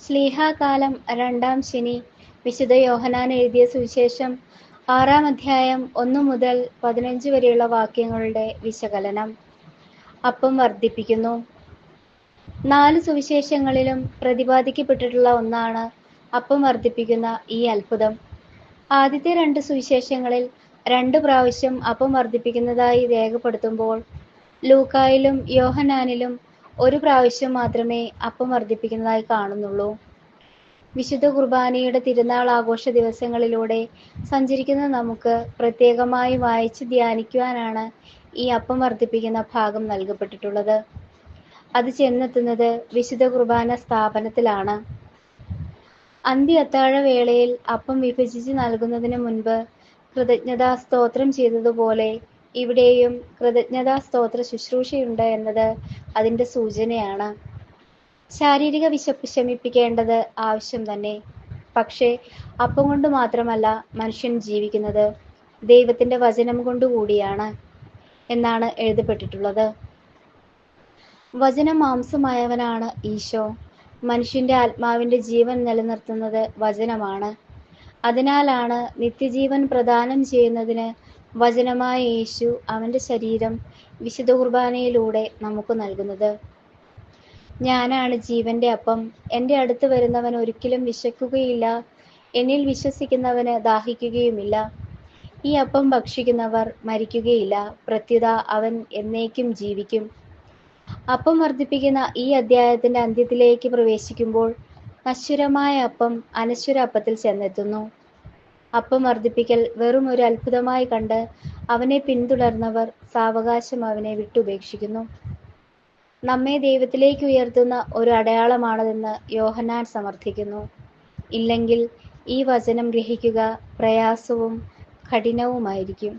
ശ്ലീഹാകാലം രണ്ടാം ശനി. വിശുദ്ധ യോഹന്നാൻ എഴുതിയ സുവിശേഷം 6-ാം അധ്യായം 1 മുതൽ 15 വരെയുള്ള വാക്യങ്ങളുടെ വിശകലനം. അപ്പം വർദ്ധിപ്പിക്കുന്നു. 4 സുവിശേഷങ്ങളിലും പ്രതിപാദിക്കപ്പെട്ടിട്ടുള്ള ഒന്നാണ് അപ്പം വർദ്ധിപ്പിക്കുന്ന ഈ അത്ഭുതം. ആദ്യത്തെ 2 സുവിശേഷങ്ങളിൽ 2 പ്രാവശ്യം അപ്പം വർദ്ധിപ്പിക്കുന്നതായി രേഖപ്പെടുത്തുമ്പോൾ ലൂക്കായിലും യോഹന്നാനിലും 1 പ്രാവശ്യം മാത്രമേ അപ്പം വർദ്ധിപ്പിക്കുന്നതായി കാണുന്നുള്ളൂ. വിശുദ്ധ കുർബാനയുടെ തിരുനാൾ ആഘോഷ ദിവസങ്ങളിലൂടെ സഞ്ചരിക്കുന്ന നമുക്ക് പ്രത്യേകമായി വായിച്ച് ധ്യാനിക്കുവാനാണ് ഈ അപ്പം വർദ്ധിപ്പിക്കുന്ന ഭാഗം നൽകപ്പെട്ടിട്ടുള്ളത്. അത് ചെന്നെത്തുന്നത് വിശുദ്ധ കുർബാന സ്ഥാപനത്തിലാണ്. അന്ത്യ അത്താഴ വേളയിൽ അപ്പം വിഭജിച്ച് നൽകുന്നതിന് മുൻപ് കൃതജ്ഞതാ സ്തോത്രം ചെയ്തതുപോലെ ഇവിടെയും കൃതജ്ഞതാ സ്തോത്ര ശുശ്രൂഷയുണ്ട് എന്നത് അതിൻ്റെ സൂചനയാണ്. ശാരീരിക വിശപ്പ് ശമിപ്പിക്കേണ്ടത് ആവശ്യം തന്നെ. പക്ഷേ അപ്പം കൊണ്ട് മാത്രമല്ല മനുഷ്യൻ ജീവിക്കുന്നത്, ദൈവത്തിൻ്റെ വചനം കൊണ്ടുകൂടിയാണ് എന്നാണ് എഴുതപ്പെട്ടിട്ടുള്ളത്. വചനം മാംസമായവനാണ് ഈശോ. മനുഷ്യൻ്റെ ആത്മാവിൻ്റെ ജീവൻ നിലനിർത്തുന്നത് വചനമാണ്. അതിനാലാണ് നിത്യജീവൻ പ്രദാനം ചെയ്യുന്നതിന് വചനമായ യേശു അവൻ്റെ ശരീരം വിശുദ്ധ കുർബാനയിലൂടെ നമുക്ക് നൽകുന്നത്. ഞാനാണ് ജീവന്റെ അപ്പം. എൻ്റെ അടുത്ത് വരുന്നവൻ ഒരിക്കലും വിശക്കുകയില്ല, എന്നിൽ വിശ്വസിക്കുന്നവന് ദാഹിക്കുകയുമില്ല. ഈ അപ്പം ഭക്ഷിക്കുന്നവർ മരിക്കുകയില്ല, പ്രത്യുത അവൻ എന്നേക്കും ജീവിക്കും. അപ്പം വർദ്ധിപ്പിക്കുന്ന ഈ അധ്യായത്തിൻ്റെ അന്ത്യത്തിലേക്ക് പ്രവേശിക്കുമ്പോൾ നശ്വരമായ അപ്പം അനശ്വര അപ്പത്തിൽ ചെന്നെത്തുന്നു. അപ്പം വർദ്ധിപ്പിക്കൽ വെറും ഒരു അത്ഭുതമായി കണ്ട് അവനെ പിന്തുടർന്നവർ സാവകാശം അവനെ വിട്ടുപേക്ഷിക്കുന്നു. നമ്മെ ദൈവത്തിലേക്ക് ഉയർത്തുന്ന ഒരു അടയാളമാണതെന്ന് യോഹന്നാൻ സമർത്ഥിക്കുന്നു. ഇല്ലെങ്കിൽ ഈ വചനം ഗ്രഹിക്കുക പ്രയാസവും കഠിനവുമായിരിക്കും.